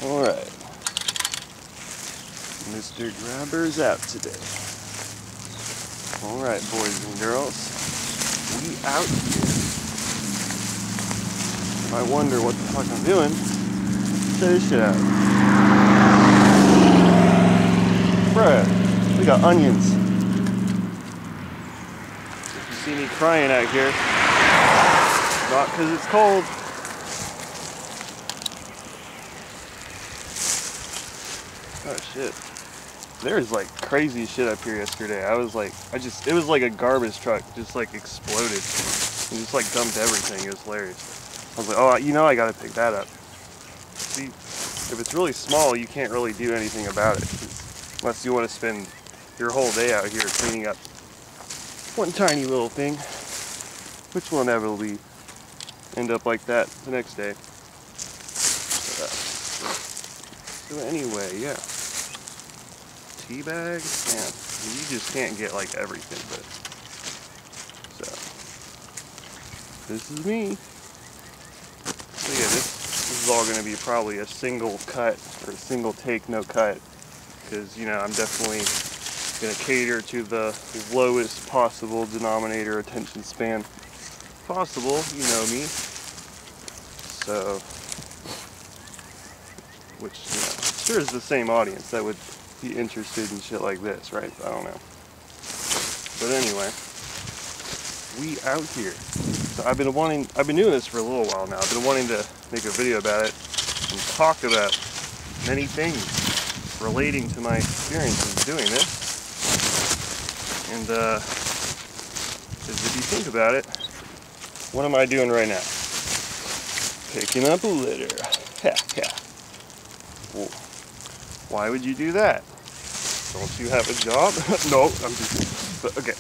Alright. Mr. Grabber's out today. Alright, boys and girls. We out here. If I wonder what the fuck I'm doing, check this shit out. Bruh, we got onions. If you see me crying out here, not because it's cold. Oh shit. There's like crazy shit up here yesterday. I was like, it was like a garbage truck just like exploded and just like dumped everything. It was hilarious. I was like, oh, you know I gotta pick that up. See, if it's really small, you can't really do anything about it. Unless you want to spend your whole day out here cleaning up one tiny little thing, which will inevitably end up like that the next day. So anyway, yeah. Tea bag, man, you just can't get like everything, but so this is me. So yeah, this is all going to be probably a single cut or a single take, no cut, because you know I'm definitely going to cater to the lowest possible denominator attention span possible. You know me. So, which you know, sure is the same audience that would be interested in shit like this, right? I don't know. But anyway, we out here. So I've been doing this for a little while now. I've been wanting to make a video about it and talk about many things relating to my experiences doing this. And because if you think about it, what am I doing right now? Picking up a litter. Well, why would you do that? Don't you have a job? No, I'm just, but okay.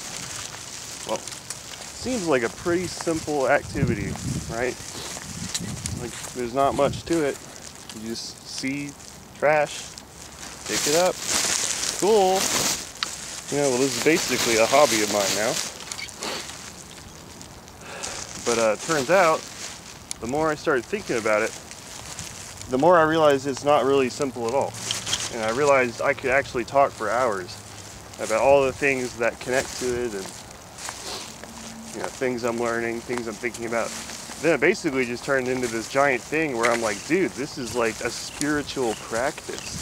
Well, seems like a pretty simple activity, right? Like, there's not much to it. You just see trash, pick it up, cool. You know, well, this is basically a hobby of mine now. But turns out, the more I started thinking about it, the more I realized it's not really simple at all. And I realized I could actually talk for hours about all the things that connect to it and, you know, things I'm learning, things I'm thinking about. Then it basically just turned into this giant thing where I'm like, dude, this is like a spiritual practice.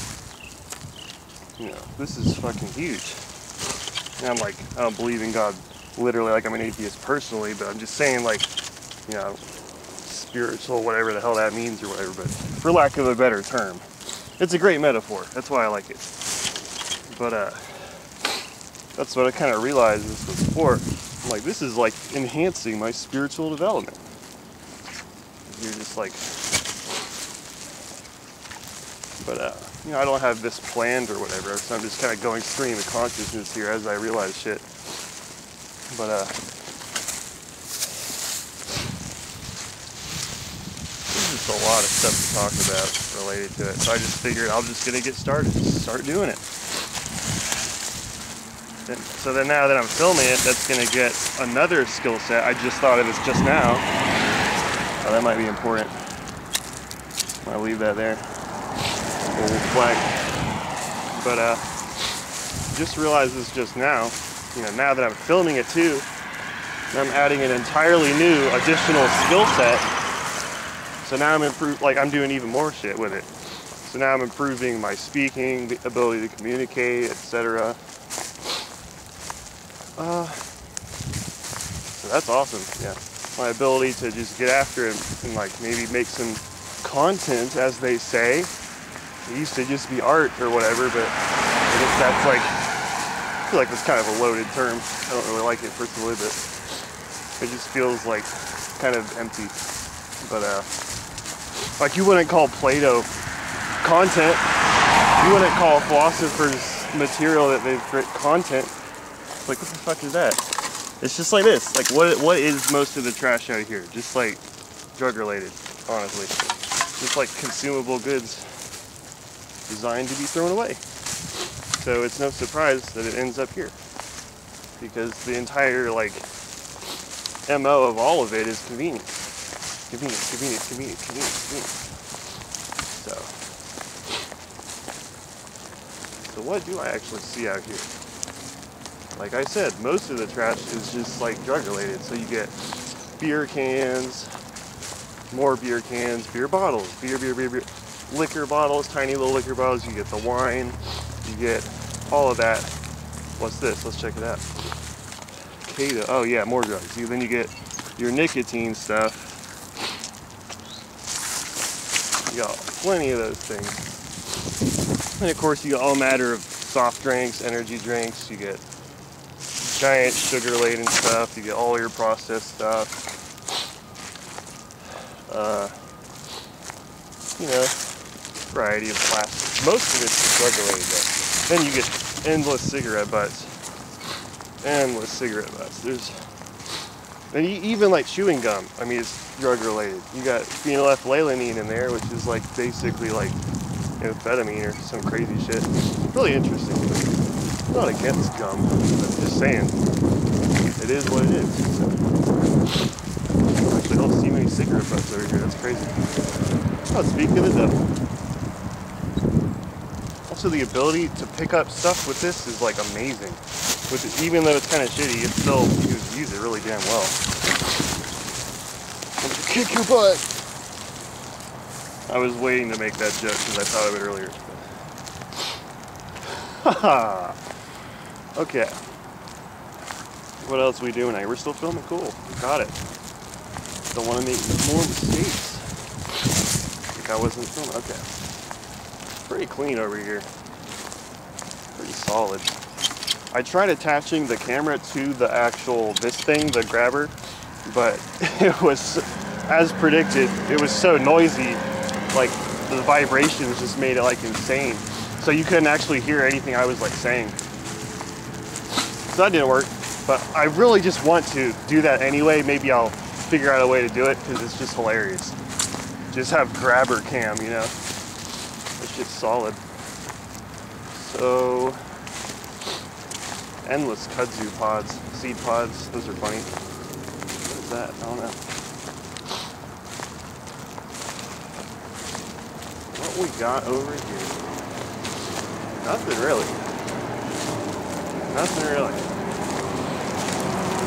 You know, this is fucking huge. And I'm like, I don't believe in God literally, like I'm an atheist personally, but I'm just saying, like, you know, spiritual, whatever the hell that means or whatever, but for lack of a better term. It's a great metaphor. That's why I like it. But that's what I kind of realized this was for. I'm like, this is like enhancing my spiritual development. You're just like, but you know, I don't have this planned or whatever, so I'm just kind of going stream of consciousness here as I realize shit. But there's a lot of stuff to talk about related to it, so I just figured I'm just gonna get started, start doing it. So then now that I'm filming it, that's gonna get another skill set. I just thought of this just now. Oh, that might be important. I'll leave that there. Old flag. But just realized this just now. You know, now that I'm filming it too, I'm adding an entirely new additional skill set. So now I'm doing even more shit with it. So now I'm improving my speaking, the ability to communicate, etc. So that's awesome, yeah. My ability to just get after it and like maybe make some content, as they say. It used to just be art or whatever, but I guess that's like, I feel like that's kind of a loaded term. I don't really like it personally, but it just feels like kind of empty. But like you wouldn't call Plato content. You wouldn't call philosophers material that they've written content. Like, what the fuck is that? It's just like this. Like, what is most of the trash out here? Just like drug related, honestly. Just like consumable goods designed to be thrown away. So it's no surprise that it ends up here, because the entire like MO of all of it is convenience. Convenience. So So what do I actually see out here? Like I said, most of the trash is just like drug related. So you get beer cans, more beer cans, beer bottles, beer, liquor bottles, tiny little liquor bottles. You get the wine, you get all of that. What's this? Let's check it out. Keto. Oh yeah, more drugs. Then you get your nicotine stuff. You got plenty of those things. And of course you got all matter of soft drinks, energy drinks. You get giant sugar-laden stuff. You get all your processed stuff. You know, variety of plastics. Most of it's drug-related though. Then you get endless cigarette butts. Endless cigarette butts. And even like chewing gum. I mean, it's drug-related. You got phenylethylamine in there, which is like basically like amphetamine or some crazy shit. Really interesting. I'm not against gum. I'm just saying it is what it is. So, actually, I don't see many cigarette butts over here. That's crazy. Oh, speaking of the devil. Also, the ability to pick up stuff with this is like amazing. Even though it's kind of shitty, it's still, you can use it really damn well. Don't you kick your butt! I was waiting to make that joke because I thought of it earlier. Haha! Okay. What else are we doing? We're still filming? Cool. We got it. Don't want to make more mistakes. Like I wasn't filming. Okay. Pretty clean over here. Pretty solid. I tried attaching the camera to the actual, this thing, the grabber, but it was, as predicted, it was so noisy, like the vibrations just made it like insane. So you couldn't actually hear anything I was like saying. So that didn't work, but I really just want to do that anyway. Maybe I'll figure out a way to do it because it's just hilarious. Just have grabber cam, you know? It's just solid. So, endless kudzu pods, seed pods, those are funny. What is that? I don't know. What we got over here? Nothing really. Nothing really.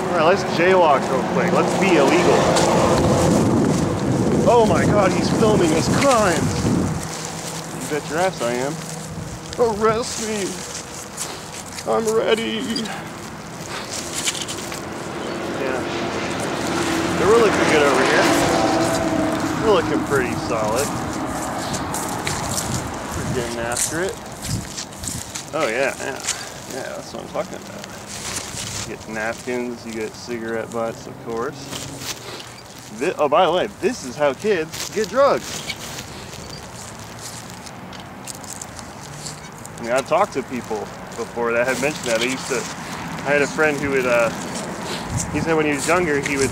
Alright, let's jaywalk real quick. Let's be illegal. Oh my god, he's filming his crimes! You bet your ass I am. Arrest me! I'm ready! Yeah. So we're looking good over here. We're looking pretty solid. We're getting after it. Oh yeah, yeah. Yeah, that's what I'm talking about. You get napkins, you get cigarette butts, of course. Oh, by the way, this is how kids get drugs. I mean, I've talked to people before that had mentioned that. I had a friend who would, he said when he was younger, he would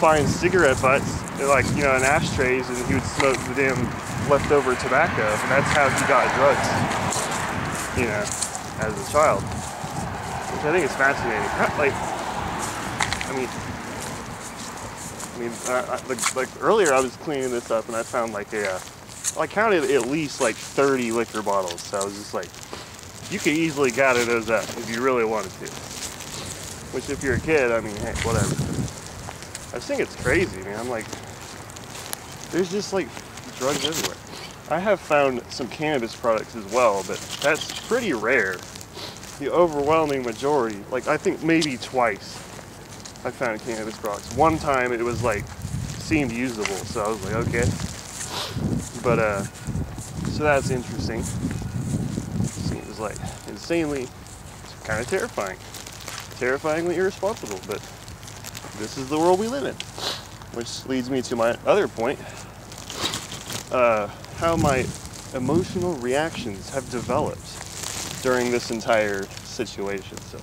find cigarette butts, like, you know, in ashtrays, and he would smoke the damn leftover tobacco, and that's how he got drugs, you know, as a child. Which I think is fascinating. Like, like earlier I was cleaning this up and I found like I counted at least like 30 liquor bottles. So I was just like, you could easily gather those up if you really wanted to. Which if you're a kid, I mean, hey, whatever. I just think it's crazy, man. I'm like, there's just like drugs everywhere. I have found some cannabis products as well, but that's pretty rare. The overwhelming majority, like I think maybe twice, I found cannabis products. One time it was like, seemed usable, so I was like, okay. But, so that's interesting. Seems like insanely, kind of terrifying. Terrifyingly irresponsible, but this is the world we live in. Which leads me to my other point. How my emotional reactions have developed during this entire situation. So,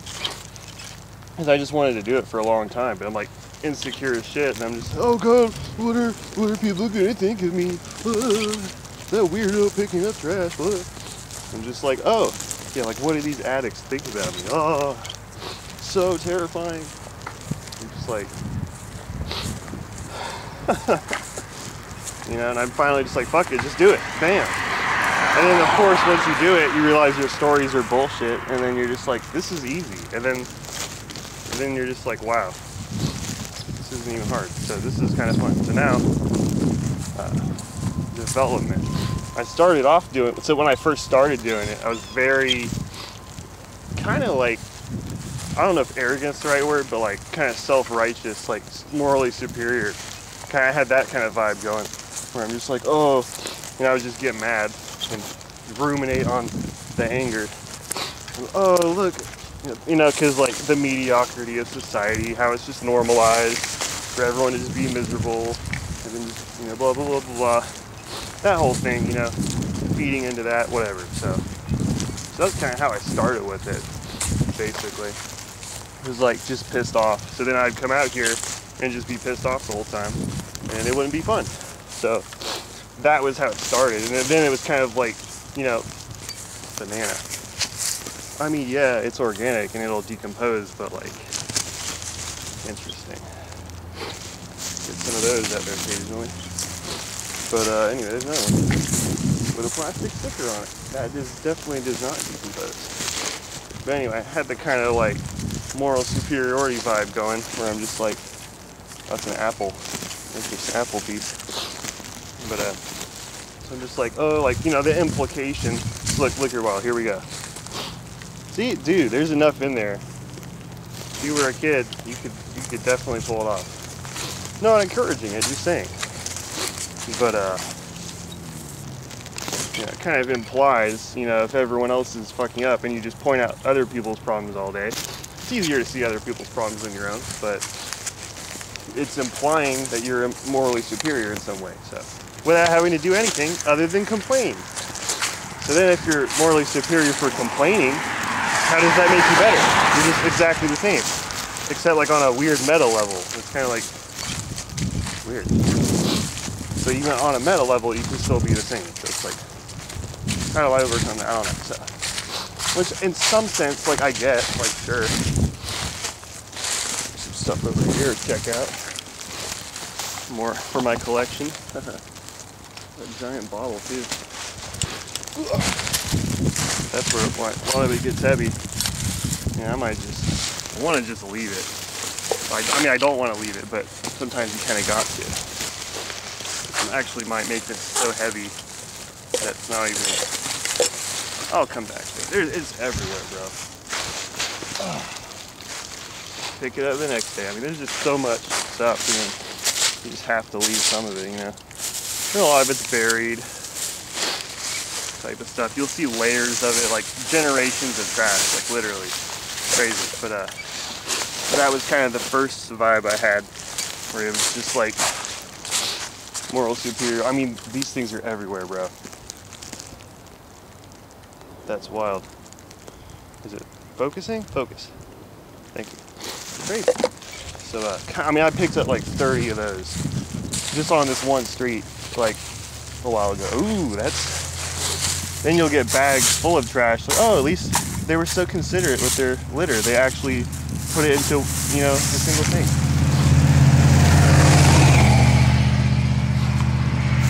because I just wanted to do it for a long time, but I'm like insecure as shit, and I'm just, oh god, what are people gonna think of me? That weirdo picking up trash. I'm just like, oh, yeah, like what do these addicts think about me? Oh, so terrifying. I'm just like, you know, and I'm finally just like, fuck it, just do it, bam. And then of course, once you do it, you realize your stories are bullshit, and then you're just like, this is easy. And then you're just like, wow, this isn't even hard. So this is kind of fun. So now, development. I started off doing, so when I first started doing it, I was very, kind of like, I don't know if arrogant's the right word, but like kind of self-righteous, like morally superior. Kind of had that kind of vibe going, where I'm just like, oh, you know, I would just get mad and ruminate on the anger. Oh, look, you know, because like the mediocrity of society, how it's just normalized for everyone to just be miserable, and then just, you know, blah, blah, blah, blah, blah. That whole thing, you know, feeding into that, whatever. So that's kind of how I started with it, basically. It was like just pissed off. So then I'd come out here and just be pissed off the whole time, and it wouldn't be fun. So that was how it started. And then it was kind of like, you know, banana. I mean, yeah, it's organic and it'll decompose, but like, interesting. Get some of those out there occasionally. But anyway, there's another one with a plastic sticker on it. That definitely does not decompose. But anyway, I had the kind of like moral superiority vibe going, where I'm just like, that's an apple. That's just an apple piece. But so I'm just like, oh, like, you know, the implication. Look here, well, here we go. See, dude, there's enough in there. If you were a kid, you could definitely pull it off. Not encouraging it, just saying. But you know, it kind of implies, you know, if everyone else is fucking up and you just point out other people's problems all day, it's easier to see other people's problems than your own, but it's implying that you're morally superior in some way, so without having to do anything other than complain. So then if you're morally superior for complaining, how does that make you better? You're just exactly the same, except like on a weird meta level. It's kind of like weird. So even on a meta level, you can still be the same. So it's like kind of overcome that. I don't know. So, which in some sense, like I get, like sure. Some stuff over here to check out. More for my collection. A giant bottle too. That's where one of it gets heavy. Yeah, I might just, I want to just leave it. I mean, I don't want to leave it, but sometimes you kind of got to. It actually might make this so heavy that it's not even, I'll come back to it. It's everywhere, bro. Pick it up the next day. I mean, there's just so much stuff, you know. You just have to leave some of it, you know. And a lot of it's buried. Type of stuff. You'll see layers of it, like generations of trash, like literally crazy. But that was kind of the first vibe I had, where it was just like moral superior. I mean, these things are everywhere, bro. That's wild. Is it focusing? Focus. Thank you. Crazy. So I mean, I picked up like 30 of those just on this one street like a while ago. Ooh, that's. Then you'll get bags full of trash. Like, oh, at least they were so considerate with their litter. They actually put it into, you know, a single thing.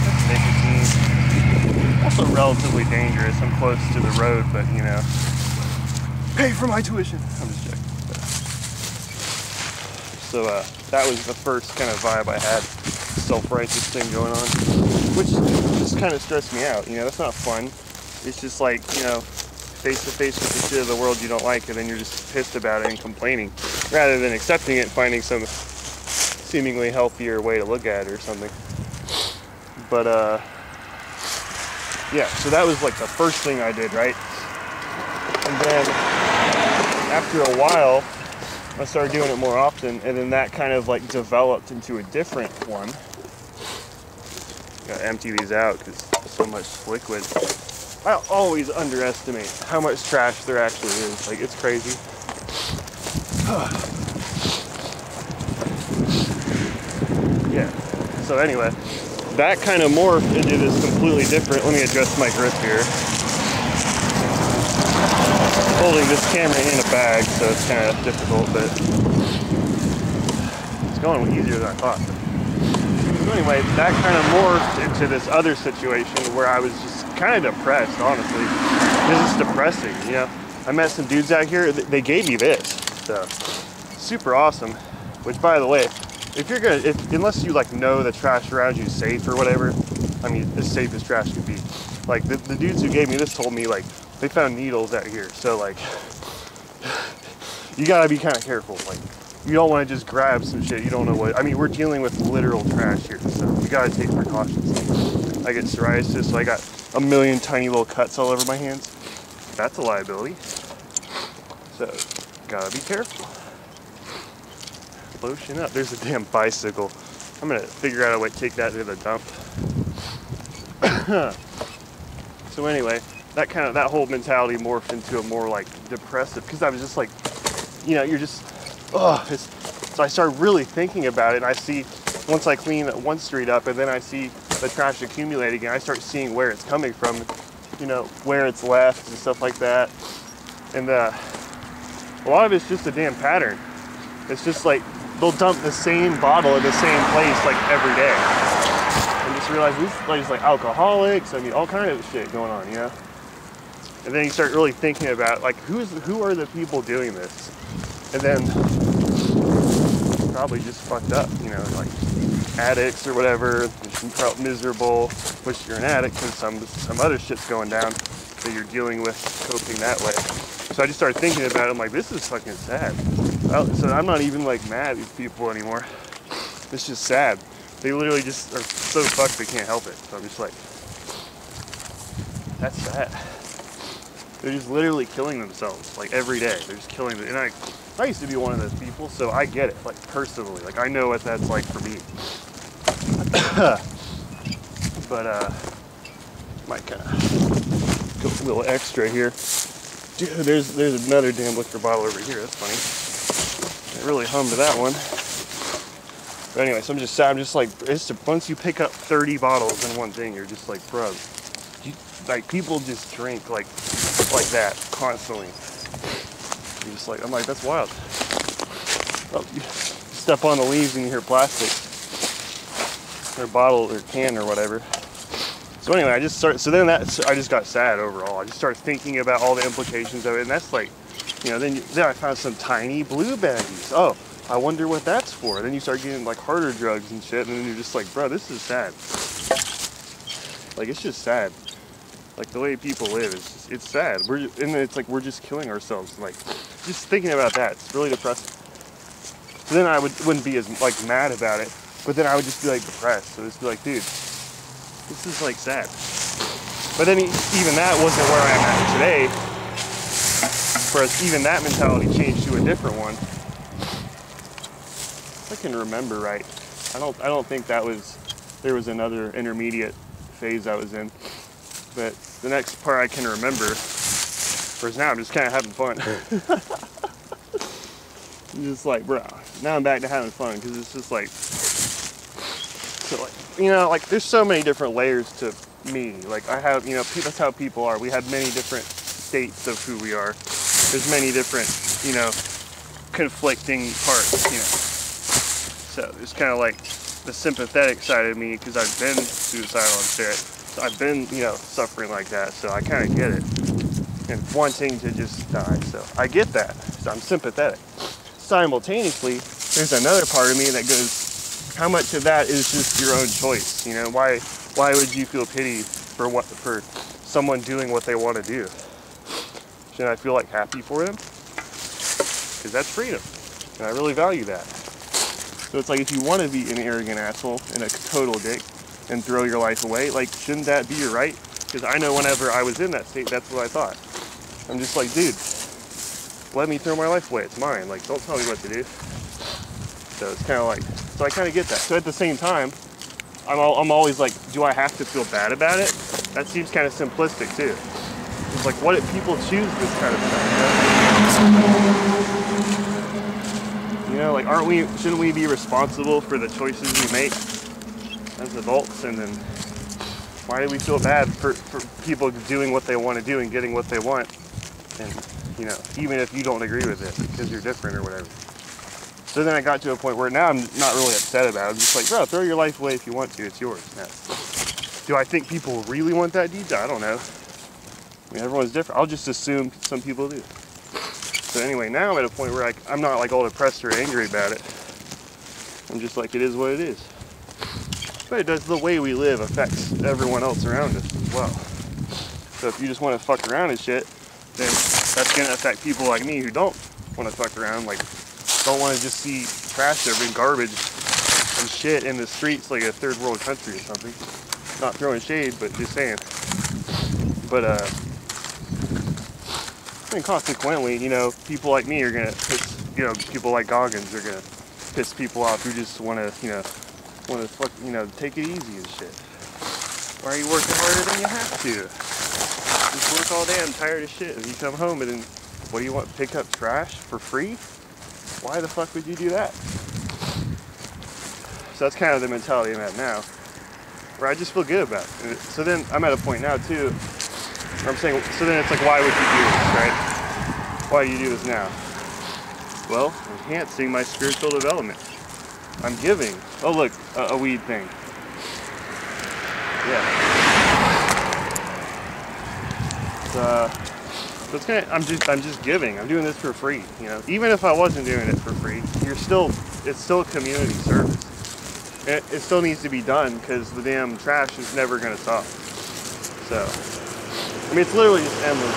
That's nicotine. Also relatively dangerous. I'm close to the road, but you know, pay for my tuition. I'm just joking. But, so that was the first kind of vibe I had, self-righteous thing going on, which just kind of stressed me out. You know, that's not fun. It's just like, you know, face to face with the shit of the world you don't like, and then you're just pissed about it and complaining, rather than accepting it and finding some seemingly healthier way to look at it or something. But yeah, so that was like the first thing I did, right? And then after a while, I started doing it more often, and then that kind of like developed into a different one. Gotta empty these out because so much liquid. I always underestimate how much trash there actually is. Like, it's crazy. Yeah. So anyway, that kind of morphed into this completely different. Let me adjust my grip here. Holding this camera in a bag, so it's kind of difficult, but it's going easier than I thought. So anyway, that kind of morphed into this other situation where I was just kind of depressed, honestly. This is depressing, you know. I met some dudes out here, they gave me this, so super awesome. Which, by the way, if you're gonna, unless you like know the trash around you is safe or whatever, I mean, as safe as trash could be. Like the dudes who gave me this told me like they found needles out here, so like you gotta be kind of careful. Like you don't want to just grab some shit you don't know what. I mean, we're dealing with literal trash here, so you gotta take precautions. I get psoriasis, so I got a million tiny little cuts all over my hands. That's a liability. So, gotta be careful. Lotion up. There's a damn bicycle. I'm gonna figure out a way to take that to the dump. So anyway, that whole mentality morphed into a more like depressive, because I was just like, you know, you're just, so I started really thinking about it, and I see, once I clean one street up, and then I see the trash accumulating, and I start seeing where it's coming from, you know, where it's left and stuff like that. And a lot of it's just a damn pattern. It's just like they'll dump the same bottle in the same place like every day. And just realize these places like alcoholics, I mean, all kind of shit going on, you know. And then you start really thinking about like who are the people doing this, and then probably just fucked up, you know, like addicts or whatever. You're miserable, which you're an addict because some other shit's going down that you're dealing with, coping that way. So I just started thinking about it. I'm like, this is fucking sad. So I'm not even like mad at these people anymore. It's just sad. They literally just are so fucked they can't help it. So I'm just like, that's sad. They're just literally killing themselves like every day. They're just killing them. And I used to be one of those people, so I get it, like personally. Like I know what that's like for me. But might kind of go a little extra here. Dude, there's another damn liquor bottle over here. That's funny. I really hummed that one. But anyway, so I'm just like, once you pick up 30 bottles in one thing, you're just like, bro, like people just drink like that constantly. You're just like, I'm like, that's wild. Oh, you step on the leaves and you hear plastic, or bottle or can or whatever. So anyway, I just got sad overall. I just started thinking about all the implications of it, and that's like, you know, then I found some tiny blue baggies. Oh, I wonder what that's for. Then you start getting like harder drugs and shit, and then you're just like, bro, this is sad. Like it's just sad. Like the way people live, it's sad. And it's like we're just killing ourselves. Like just thinking about that, it's really depressing. So then I wouldn't be as like mad about it, but then I would just be like depressed. So just be like, dude, this is like sad. But then even that wasn't where I am at today. Whereas even that mentality changed to a different one. If I can remember right, I don't think there was another intermediate phase I was in. But the next part I can remember, whereas now I'm just kind of having fun. I'm just like, bro, now I'm back to having fun, because it's just like, so like, you know, like there's so many different layers to me. Like I have, you know, that's how people are. We have many different states of who we are. There's many different, you know, conflicting parts, you know. So there's kind of like the sympathetic side of me, because I've been suicidal and shit. So I've been, you know, suffering like that. So I kind of get it, and wanting to just die. So I get that. So I'm sympathetic. Simultaneously, there's another part of me that goes, how much of that is just your own choice? You know, why would you feel pity for someone doing what they want to do? Shouldn't I feel like happy for them? Because that's freedom, and I really value that. So it's like, if you want to be an arrogant asshole and a total dick and throw your life away, like, shouldn't that be your right? Because I know whenever I was in that state, that's what I thought. I'm just like, dude, let me throw my life away. It's mine. Like, don't tell me what to do. So it's kind of like, so I kind of get that. So at the same time, I'm always like, do I have to feel bad about it? That seems kind of simplistic too. It's like, what if people choose this kind of stuff? You know, like, shouldn't we be responsible for the choices we make as adults? And then why do we feel bad for people doing what they want to do and getting what they want? And, you know, even if you don't agree with it because you're different or whatever. So then I got to a point where now I'm not really upset about it. I'm just like, bro, throw your life away if you want to. It's yours now. Do I think people really want that deep? I don't know. I mean, everyone's different. I'll just assume some people do. So anyway, now I'm at a point where I'm not like all depressed or angry about it. I'm just like, it is what it is. But it does, the way we live affects everyone else around us as well. So if you just want to fuck around and shit, then that's going to affect people like me who don't want to fuck around, like don't want to just see trash every garbage and shit in the streets like a third world country or something. Not throwing shade, but just saying. But and consequently, you know, people like me are gonna piss, you know, people like goblins are gonna piss people off who just want to, you know, fuck, you know, take it easy and shit. Why are you working harder than you have to? Just work all day, I'm tired of shit. And you come home and then, what do you want, pick up trash for free? Why the fuck would you do that? So that's kind of the mentality I'm at now, where I just feel good about it. And so then I'm at a point now too, where I'm saying, so then it's like, why would you do this, right? Why do you do this now? Well, enhancing my spiritual development. I'm giving. Oh look, a weed thing. Yeah. So it's kind of, I'm just giving. I'm doing this for free. You know, even if I wasn't doing it for free, it's still community service. It still needs to be done because the damn trash is never gonna stop. So, I mean, it's literally just endless.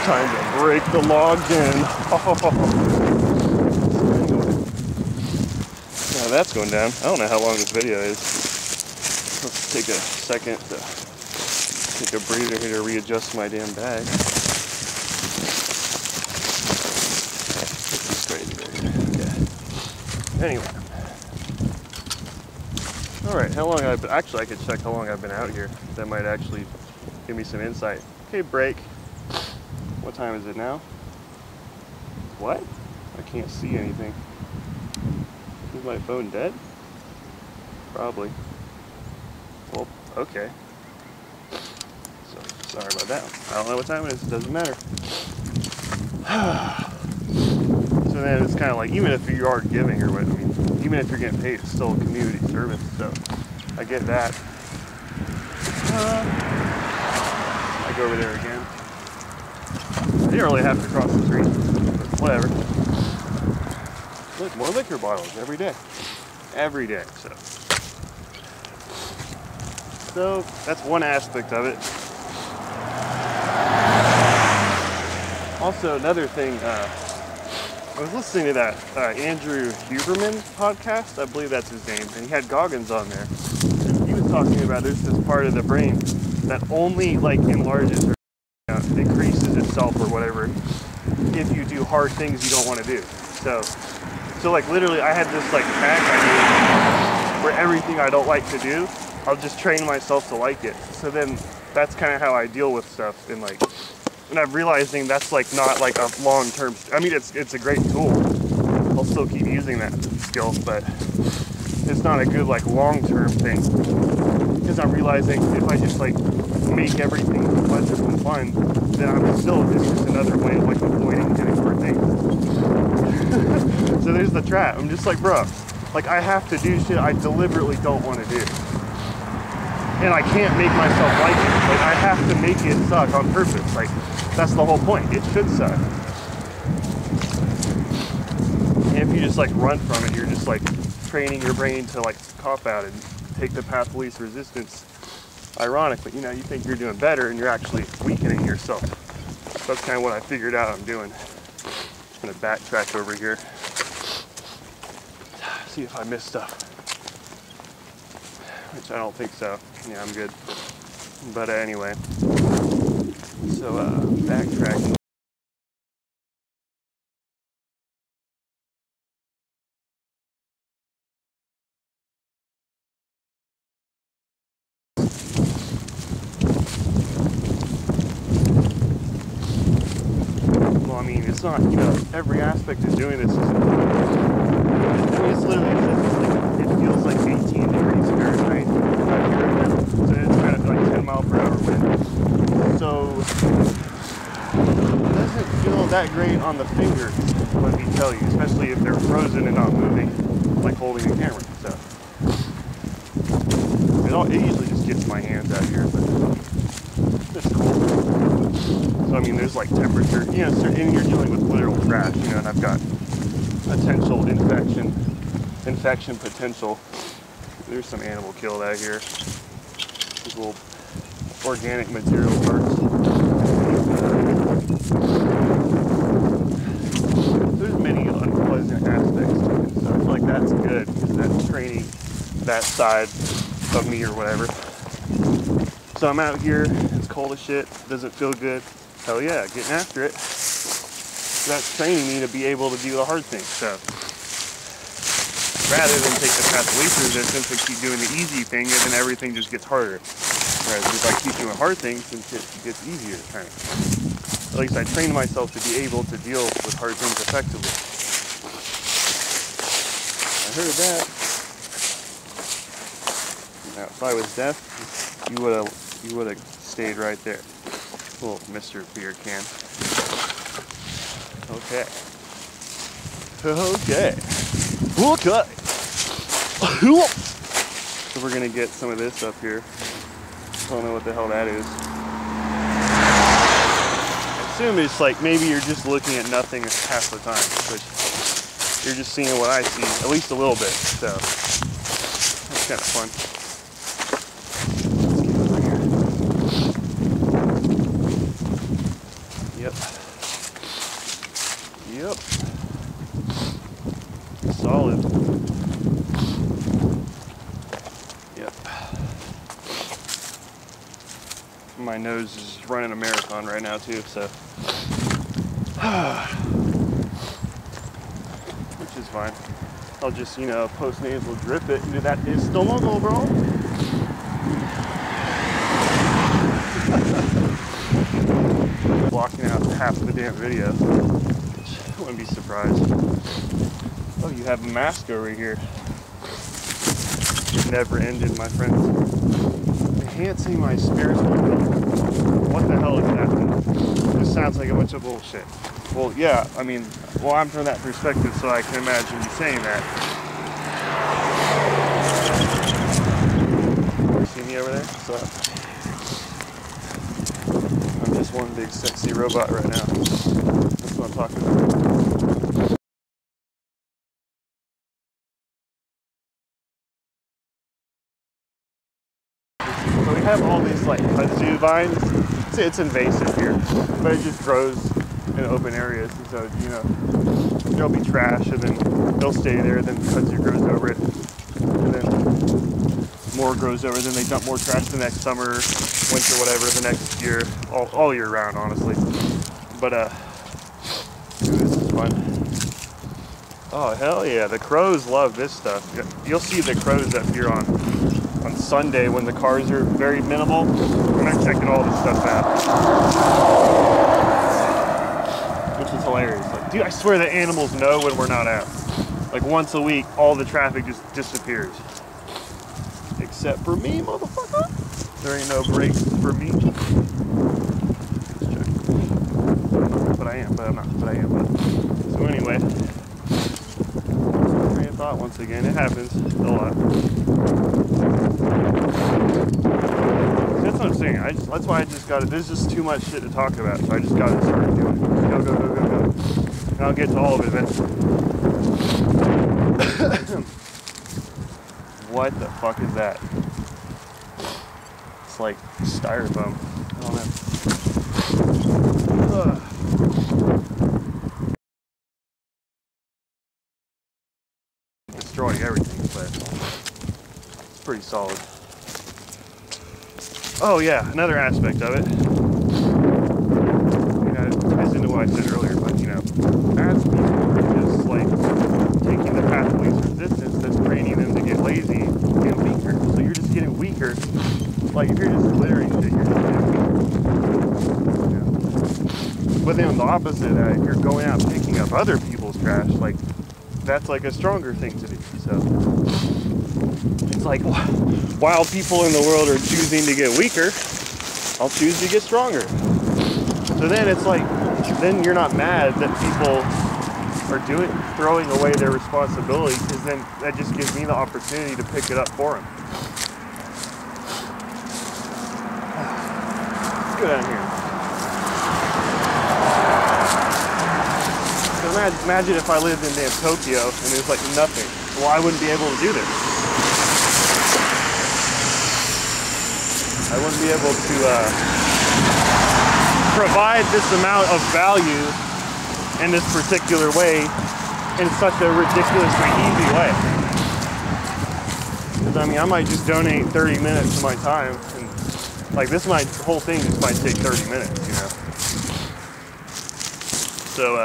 Time to break the logs in. Now that's going down. I don't know how long this video is. Let's take a second to take a breather here to readjust my damn bag. Okay. Anyway. Alright, how long I've been, actually I could check how long I've been out here. That might actually give me some insight. Okay, break. What time is it now? What? I can't see anything. Is my phone dead? Probably. Well, okay. So, sorry about that. I don't know what time it is. It doesn't matter. So then it's kind of like, even if you are giving or what, I mean, even if you're getting paid, it's still a community service. So I get that. I go over there again. I didn't really have to cross the street, but whatever. Look, more liquor bottles every day. Every day, so that's one aspect of it. Also, another thing, I was listening to that Andrew Huberman podcast, I believe that's his name, and he had goblins on there. And he was talking about there's this part of the brain that only like enlarges or increases itself or whatever if you do hard things you don't want to do. So like literally I had this like hack I do where everything I don't like to do, I'll just train myself to like it. So then that's kind of how I deal with stuff, and I'm realizing that's like not like a long-term, I mean it's a great tool. I'll still keep using that skill, but it's not a good like long-term thing. Because I'm realizing if I just like make everything pleasant and fun, then it's just another way of like avoiding doing hard things. So there's the trap. I'm just like, bro, like I have to do shit I deliberately don't want to do. And I can't make myself like it. Like I have to make it suck on purpose. Like that's the whole point. It should suck. And if you just like run from it, you're just like training your brain to like cop out and take the path of least resistance. Ironic, but you know, you think you're doing better and you're actually weakening yourself. So that's kind of what I figured out I'm doing. I'm gonna backtrack over here. See if I missed stuff. Which I don't think so. Yeah, I'm good. But anyway. So backtracking. Well, I mean, it's not, you know, every aspect of doing this is important. I mean, it's literally just like, it feels like 18 degrees Fahrenheit out here right now. So it's kind of like 10 mile per hour wind. So it doesn't feel that great on the fingers, let me tell you, especially if they're frozen and not moving, like holding a camera. So It usually just gets my hands out here, but it's cool. So I mean, there's like temperature, you know, and you're dealing with literal trash, you know, and I've got potential infection potential. There's some animal killed out here. These little organic material parts. There's many unpleasant aspects to it, so I feel like that's good because that's training that side of me or whatever. So I'm out here, it's cold as shit, doesn't feel good. Hell yeah, getting after it. That's training me to be able to do the hard things. So rather than take the path of least resistance and keep doing the easy thing, and then everything just gets harder. Whereas if I keep doing hard things, then it gets easier, kind of. At least I train myself to be able to deal with hard things effectively. I heard that. Now, if I was deaf, you would have stayed right there. Little Mr. Beer can. Okay. Okay. So we're gonna get some of this up here. I don't know what the hell that is. I assume it's like maybe you're just looking at nothing half the time, which you're just seeing what I see, at least a little bit. So that's kind of fun. Let's get over here. Yep. Yep. Solid. Yep. My nose is running a marathon right now too, so which is fine. I'll just, you know, post-nasal drip it into that estómago, bro. Blocking out half the damn video. I wouldn't be surprised. Oh, you have a mask over here. It never ended, my friends. Enhancing my spiritual ability. What the hell is happening? This sounds like a bunch of bullshit. Well, yeah, I mean, well, I'm from that perspective, so I can imagine you saying that. You see me over there? So I'm just one big sexy robot right now. That's what I'm talking about. So we have all these like kudzu vines. It's invasive here, but it just grows in open areas. And so, you know, there'll be trash and then they'll stay there, then kudzu grows over it. And then more grows over, then they dump more trash the next summer, winter, whatever, the next year, all year round, honestly. But, ooh, this is fun. Oh, hell yeah, the crows love this stuff. You'll see the crows up here on Sunday when the cars are very minimal, and I'm checking all this stuff out. Which is hilarious. Like, dude, I swear the animals know when we're not out. Like once a week, all the traffic just disappears. Except for me, motherfucker. There ain't no breaks for me. But I am, but I'm not, but I am. But. So anyway, train of thought once again. It happens a lot. That's what I'm saying. That's why I just got it. There's just too much shit to talk about, so I just got to start doing it. Go, go, go, go, go. And I'll get to all of it eventually. What the fuck is that? It's like styrofoam. I don't know. Ugh. Destroying everything, but it's pretty solid. Oh yeah, another aspect of it. You know, it ties into what I said earlier, but you know, as people are just like taking the path of least resistance, that's training them to get lazy and weaker. So you're just getting weaker. Like if you're just littering shit, you're just getting weaker. You know? But then on the opposite of that, if you're going out picking up other people's trash, like that's like a stronger thing to do. So it's like, while people in the world are choosing to get weaker, I'll choose to get stronger. So then it's like, then you're not mad that people are throwing away their responsibility, because then that just gives me the opportunity to pick it up for them. go down here. So imagine if I lived in damn Tokyo and there's like nothing. Well, I wouldn't be able to do this. I wouldn't be able to provide this amount of value in this particular way in such a ridiculously easy way. Because I mean, I might just donate 30 minutes of my time, and like this whole thing just might take 30 minutes, you know. So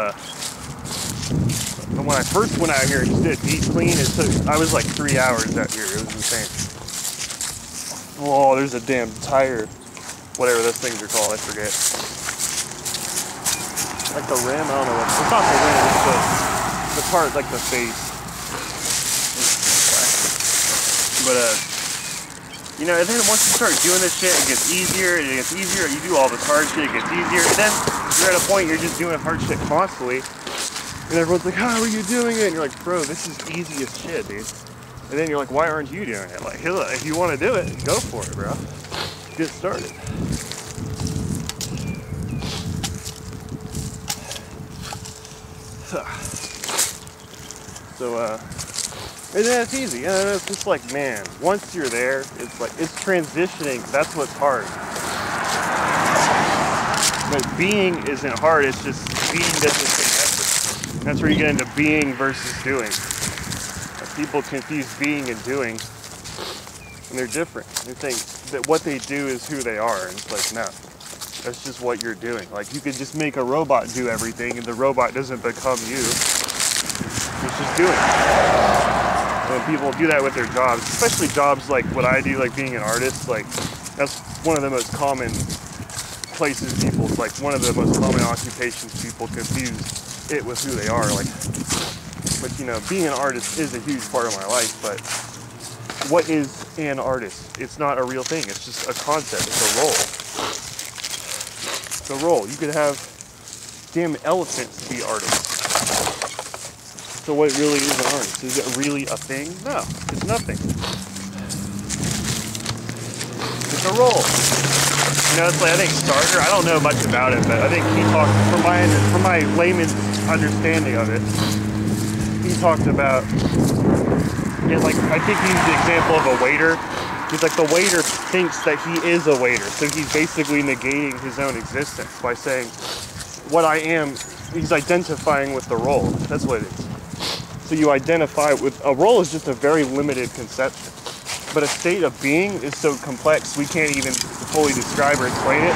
when I first went out here and just did deep clean, I was like 3 hours out here. It was insane. Oh, there's a damn tire, whatever those things are called, I forget. Like the rim, I don't know what, it's not the rim, it's the part, like the face. But you know, and then once you start doing this shit, it gets easier, and it gets easier, you do all this hard shit, it gets easier, and then you're at a point you're just doing hard shit constantly, and everyone's like, how are you doing it? And you're like, bro, this is easy as shit, dude. And then you're like, why aren't you doing it? Like, if you want to do it, go for it, bro. Get started. So, and then it's easy. And it's just like, man, once you're there, it's like, it's transitioning. That's what's hard. But being isn't hard. It's just being doesn't take effort. That's where you get into being versus doing. People confuse being and doing, and they're different. They think that what they do is who they are, and it's like, no, that's just what you're doing. Like, you could just make a robot do everything, and the robot doesn't become you. It's just doing it. And people do that with their jobs, especially jobs like what I do, like being an artist. Like, that's one of the most common places people, like one of the most common occupations people confuse it with who they are. Like, but you know, being an artist is a huge part of my life, but what is an artist? It's not a real thing. It's just a concept. It's a role. It's a role. You could have damn elephants be artists. So what really is an artist? Is it really a thing? No, it's nothing. It's a role. You know, it's like, I think Starter, I don't know much about it, but I think he talked, from my layman's understanding of it, he talked about, and like, I think he used the example of a waiter. He's like, the waiter thinks that he is a waiter, so he's basically negating his own existence by saying, what I am, he's identifying with the role. That's what it is. So you identify with, a role is just a very limited conception. But a state of being is so complex, we can't even fully describe or explain it.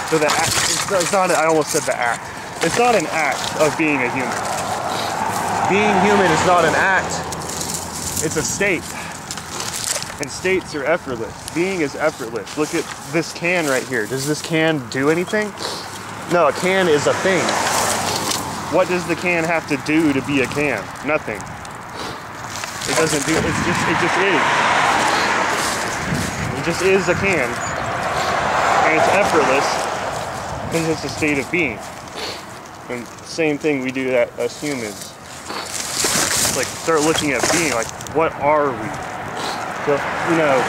So the act, it's not, I almost said the act. It's not an act of being a human. Being human is not an act, it's a state. And states are effortless. Being is effortless. Look at this can right here. Does this can do anything? No, a can is a thing. What does the can have to do to be a can? Nothing. It doesn't do, it just is. It just is a can. And it's effortless because it's a state of being. And same thing we do that as humans. It's like, start looking at being, like, what are we? So, you know,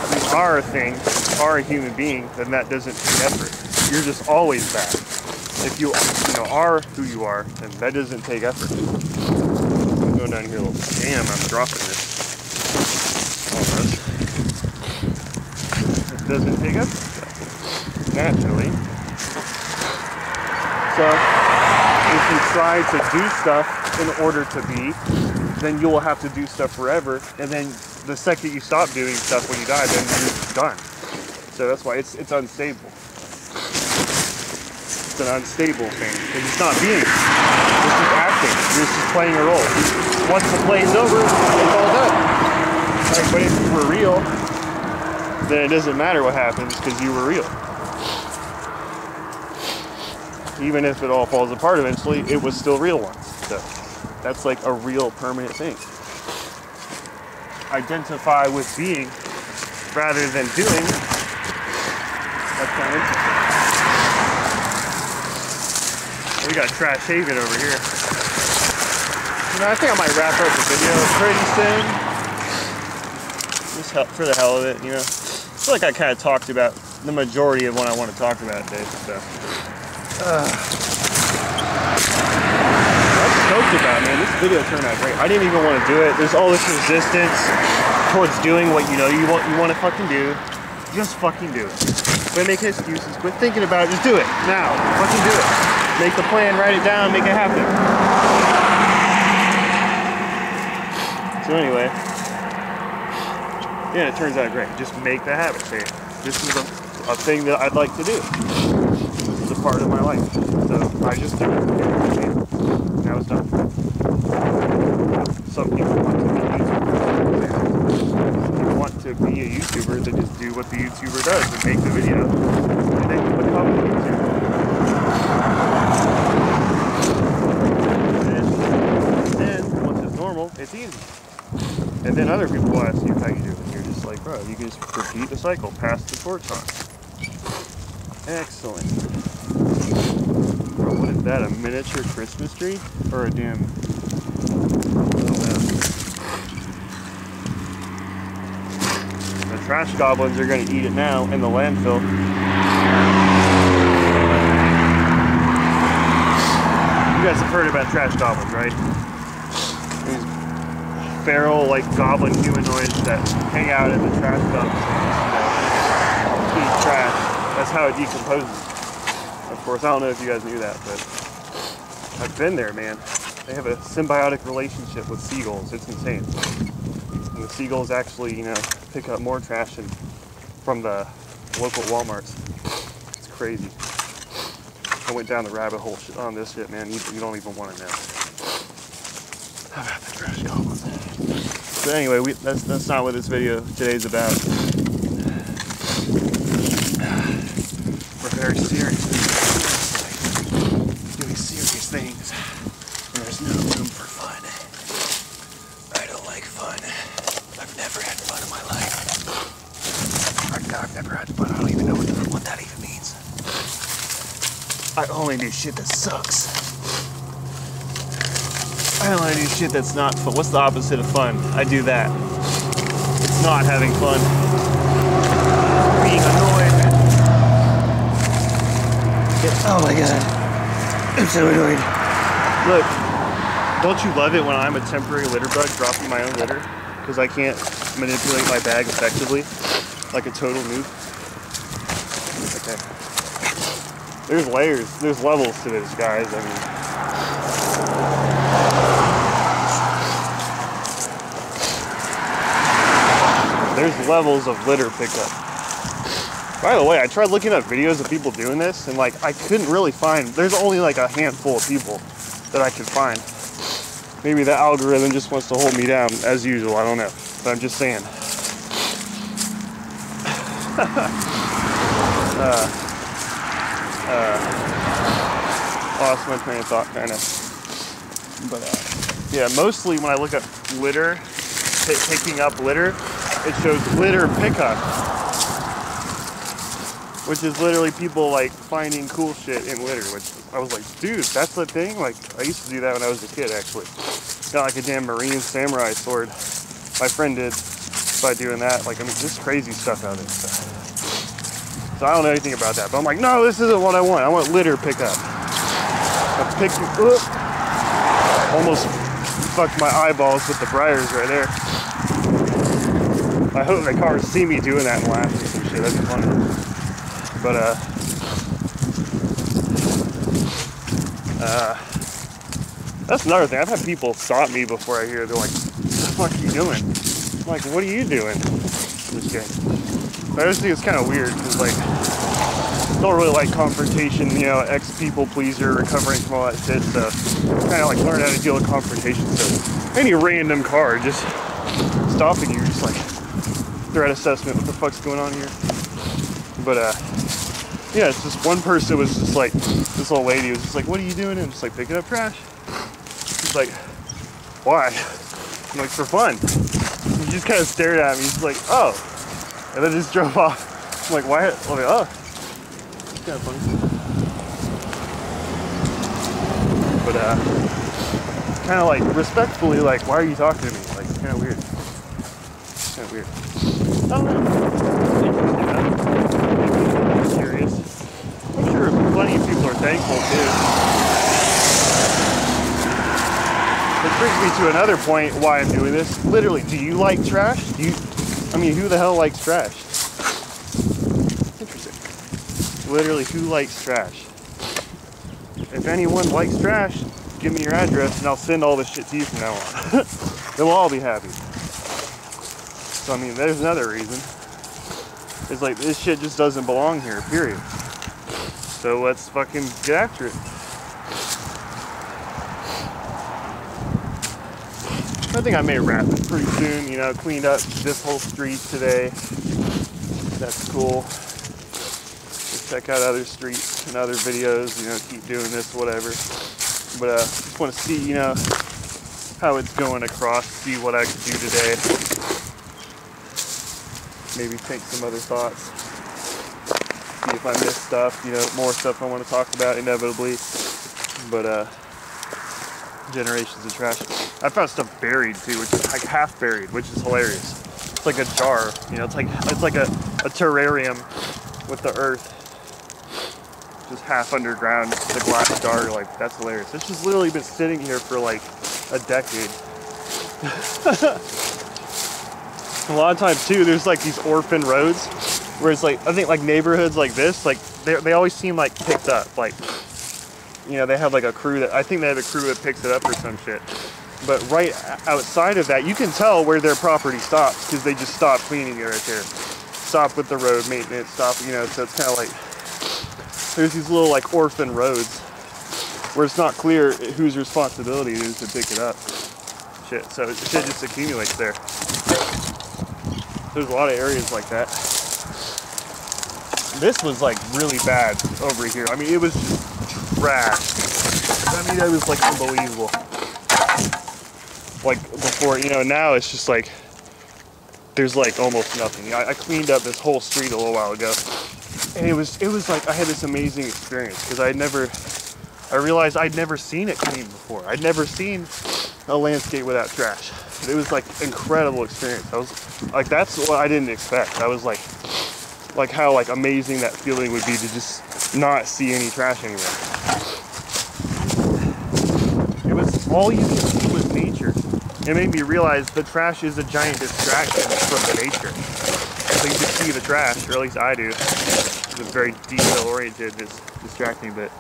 if you are a thing, are a human being, then that doesn't take effort. You're just always that. If you know, are who you are, then that doesn't take effort. I'm going down here a little. Damn, I'm dropping this. Almost. It doesn't take effort. Naturally. So, if you try to do stuff in order to be, then you will have to do stuff forever, and then the second you stop doing stuff when you die, then you're done. So that's why it's unstable. It's an unstable thing, because it's not being. It's just acting. You're just playing a role. Once the play's over, it's all done. Right? But if you were real, then it doesn't matter what happens, because you were real. Even if it all falls apart eventually, it was still real once. So that's like a real permanent thing. Identify with being rather than doing. That's kind of interesting. We got Trash Haven over here. You know, I think I might wrap up the video pretty soon. Just for the hell of it, you know. feel like I kind of talked about the majority of what I want to talk about today. So, I'm stoked about it, man. This video turned out great. I didn't even want to do it. There's all this resistance towards doing what you know you want to fucking do. Just fucking do it. Quit making excuses. Quit thinking about it. Just do it now. Fucking do it. Make the plan. Write it down. Make it happen. So anyway, yeah, it turns out great. Just make the habit. Say, this is a thing that I'd like to do. This is a part of my life. So I just do it. Now it's done. Some people want to be YouTubers. People want to be a YouTuber, they just do what the YouTuber does and make the video and then become a YouTuber. And once it's normal, it's easy. And then other people will ask you how you do it. You're just like, bro, you can just repeat the cycle, pass the torch on. Excellent. Bro, what is that? A miniature Christmas tree? Or a damn... The trash goblins are going to eat it now in the landfill. You guys have heard about trash goblins, right? These feral, like, goblin humanoids that hang out in the trash dumps and eat trash. That's how it decomposes. Of course, I don't know if you guys knew that, but I've been there, man. They have a symbiotic relationship with seagulls. It's insane. And the seagulls actually, you know, pick up more trash from the local Walmarts. It's crazy. I went down the rabbit hole on this shit, man. You don't even want to know. How about the trash goblins? So anyway, that's not what this video today's about. We're very serious. Doing serious things. And there's no room for fun. I don't like fun. I've never had fun in my life. I've never had fun. I don't even know what that even means. I only do shit that sucks. I only do shit that's not fun. What's the opposite of fun? I do that. It's not having fun. Being annoyed. Oh my god. I'm so annoyed. Look, don't you love it when I'm a temporary litter bug dropping my own litter? Because I can't manipulate my bag effectively, like a total noob. Okay. There's layers, there's levels to this, guys. I mean, there's levels of litter pickup. By the way, I tried looking up videos of people doing this, and like I couldn't really find. There's only like a handful of people that I could find. Maybe the algorithm just wants to hold me down, as usual, I don't know. But I'm just saying. Lost my train of thought, kind of. But, yeah, mostly when I look up litter, picking up litter, it shows litter pickup. Which is literally people, like, finding cool shit in litter, which I was like, dude, that's the thing? Like, I used to do that when I was a kid, actually. Got like a damn marine samurai sword. My friend did by doing that. Like, I mean, just crazy stuff out there. So I don't know anything about that. But I'm like, no, this isn't what I want. I want litter pickup. Almost fucked my eyeballs with the briars right there. I hope the cars see me doing that and laugh or some shit. That'd be funny. But, that's another thing. I've had people stop me before I hear. They're like, what the fuck are you doing? I'm like, what are you doing? I'm just kidding. But I just think it's kind of weird because, like, I don't really like confrontation, you know, ex-people pleaser, recovering from all that shit. So kind of like learn how to deal with confrontation. So any random car just stopping you, just like threat assessment. What the fuck's going on here? But, yeah, it's just one person was just like, this old lady was just like, what are you doing? And I'm just like, picking up trash. She's like, why? I'm like, for fun. She just kind of stared at me. She's like, oh. And then just drove off. I'm like, why? I'm like, oh. It's kind of funny. But, kind of like, respectfully, like, why are you talking to me? Like, it's kind of weird. It's kind of weird. I don't know. thankful too. Which brings me to another point why I'm doing this. Literally, do you like trash? I mean, who the hell likes trash? Interesting. Literally, who likes trash? If anyone likes trash, give me your address and I'll send all this shit to you from now on. Then we'll all be happy. So I mean, there's another reason. It's like, this shit just doesn't belong here, period. So let's fucking get after it. I think I may wrap it pretty soon, you know, cleaned up this whole street today. That's cool. Just check out other streets and other videos, you know, keep doing this, whatever. But just want to see, you know, how it's going across, see what I could do today. Maybe think some other thoughts. See if I missed stuff, you know, more stuff I want to talk about inevitably. But generations of trash. I found stuff buried too, which is like half buried, which is hilarious. It's like a jar, you know, it's like a terrarium with the earth just half underground, the glass jar. Like, that's hilarious. It's just literally been sitting here for like a decade. A lot of times too, there's like these orphan roads where it's like, I think like neighborhoods like this, like they always seem like picked up, like, you know, they have like a crew that, I think they have a crew that picks it up or some shit. But right outside of that, you can tell where their property stops because they just stop cleaning it right there. Stop with the road maintenance, stop, you know, so it's kind of like, there's these little like orphan roads where it's not clear whose responsibility it is to pick it up. Shit, so shit just accumulates there. There's a lot of areas like that. This was like really bad over here. I mean, it was just trash. I mean, it was like unbelievable. Like before, you know, now it's just like, there's like almost nothing. I cleaned up this whole street a little while ago. And it was like, I had this amazing experience because I realized I'd never seen it clean before. I'd never seen a landscape without trash. It was like incredible experience. I was like, that's what I didn't expect. I was like how like amazing that feeling would be to just not see any trash anywhere. It was all you could see was nature. It made me realize the trash is a giant distraction from the nature. So you just see the trash, or at least I do. It's very detail-oriented, it's distracting, but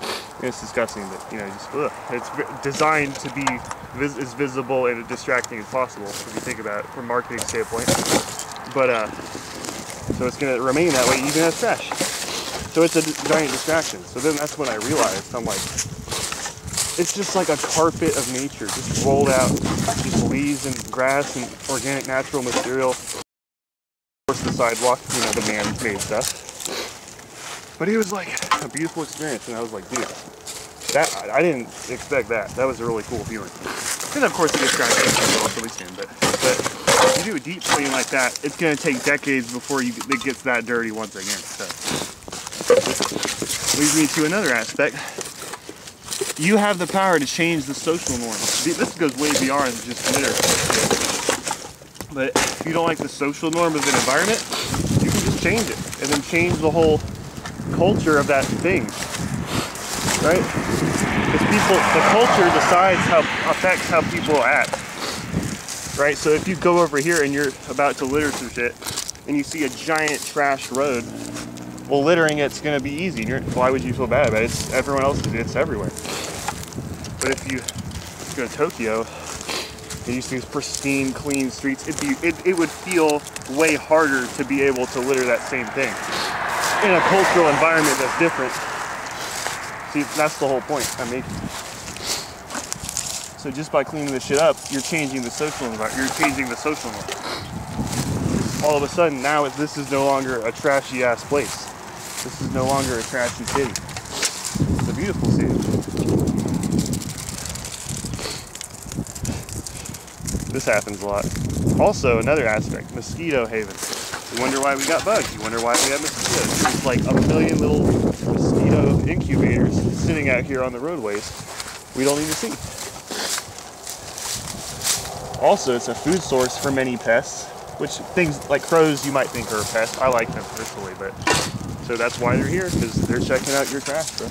it's disgusting. But you know, just it's designed to be as visible and distracting as possible if you think about it from a marketing standpoint. But so it's going to remain that way even as trash. So it's a giant distraction. So then that's when I realized, I'm like, it's just like a carpet of nature, just rolled out, just leaves and grass and organic natural material. Of course, the sidewalk, you know, the man-made stuff. But it was like a beautiful experience, and I was like, dude, that I didn't expect that. That was a really cool feeling. And of course, it gets trash really soon. But if you do a deep clean like that, it's going to take decades before it gets that dirty once again. So leads me to another aspect. You have the power to change the social norms. This goes way beyond just litter. But if you don't like the social norm of an environment, you can just change it and then change the whole culture of that thing, right? Because the culture decides affects how people act, right? So if you go over here and you're about to litter some shit and you see a giant trash road, well, littering it's going to be easy. Why would you feel bad about it? Everyone else does it. It's everywhere. But if you go to Tokyo and you see these pristine, clean streets, it would feel way harder to be able to litter that same thing in a cultural environment that's different. See, that's the whole point I'm making. So just by cleaning this shit up, you're changing the social environment. You're changing the social norm. All of a sudden, now this is no longer a trashy ass place. This is no longer a trashy city. It's a beautiful city. This happens a lot. Also, another aspect, mosquito haven. You wonder why we got bugs. You wonder why we have mosquitoes. There's like a million little mosquito incubators sitting out here on the roadways we don't even see. Also, it's a food source for many pests, which things like crows you might think are a pest. I like them personally, but so that's why they're here, because they're checking out your trash, bro.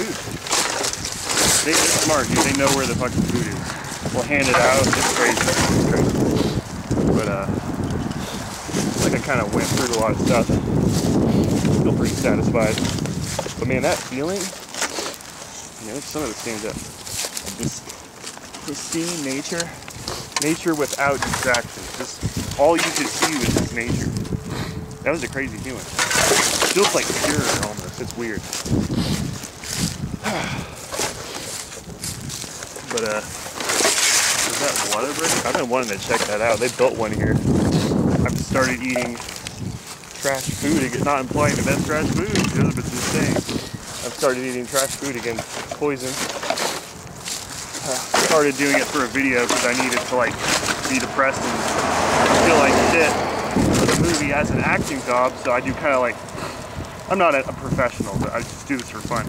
food. They're smart, dude. They know where the fucking food is. We'll hand it out. It's crazy. It's crazy. But like I kind of went through a lot of stuff. I feel pretty satisfied. But man, that feeling, you know, some of it stands up. This pristine nature without distractions. Just all you could see was just nature. That was a crazy feeling. It feels like pure almost. It's weird. But is that Waterbury? I've been wanting to check that out. They built one here. I've started eating trash food again. Not implying the best trash food, but just saying. I've started eating trash food again. Poison. Started doing it for a video because I needed to like be depressed and feel like shit for the movie as an acting job. So I do kind of like, I'm not a professional, but I just do this for fun,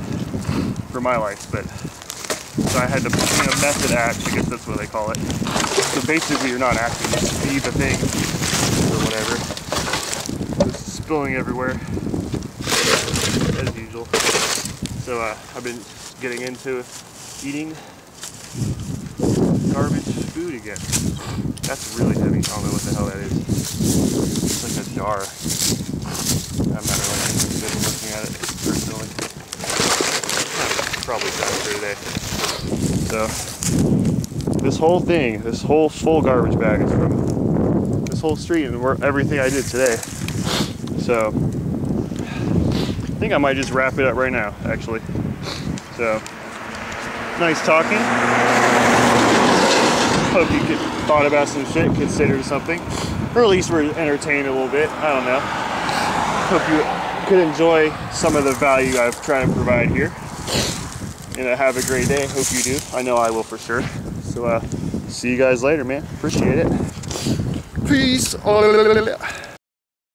for my life. But so I had to, you know, method act. I guess that's what they call it. So basically, you're not acting; you just be the thing or whatever. It's spilling everywhere as usual. So I've been getting into eating garbage food again. That's really heavy. I don't know what the hell that is. It's like a jar. I'm not really interested in looking at it personally. Probably done for today. So this whole thing, this whole full garbage bag is from this whole street and everything I did today. So I think I might just wrap it up right now, actually. So nice talking. Hope you thought about some shit, considered something, or at least were entertained a little bit. I don't know. Hope you could enjoy some of the value I've tried to provide here. And have a great day. Hope you do. I know I will for sure. So see you guys later, man. Appreciate it. Peace.